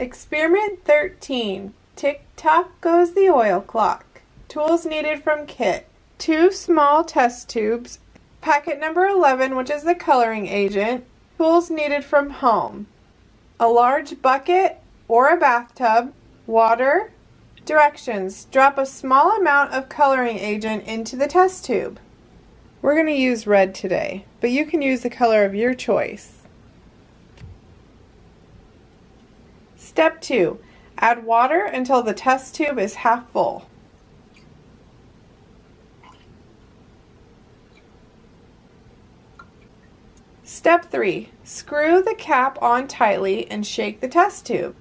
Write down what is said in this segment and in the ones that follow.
Experiment 13. Tick-tock goes the oil clock. Tools needed from kit. 2 small test tubes. Packet number 11, which is the coloring agent. Tools needed from home. A large bucket or a bathtub. Water. Directions. Drop a small amount of coloring agent into the test tube. We're going to use red today, but you can use the color of your choice. Step 2. Add water until the test tube is half full. Step 3. Screw the cap on tightly and shake the test tube.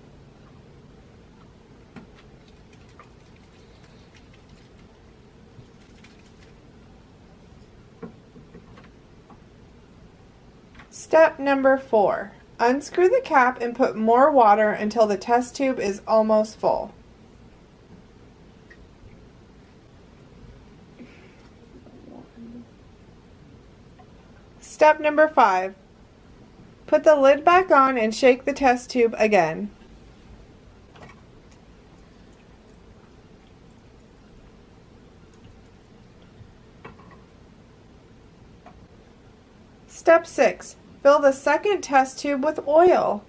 Step number 4. Unscrew the cap and put more water until the test tube is almost full. Step number 5. Put the lid back on and shake the test tube again. Step 6. Fill the second test tube with oil.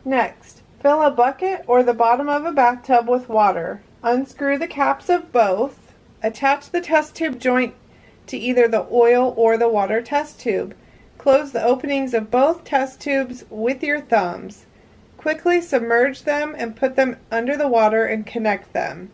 Next, fill a bucket or the bottom of a bathtub with water. Unscrew the caps of both. Attach the test tube joint to either the oil or the water test tube. Close the openings of both test tubes with your thumbs. Quickly submerge them and put them under the water and connect them.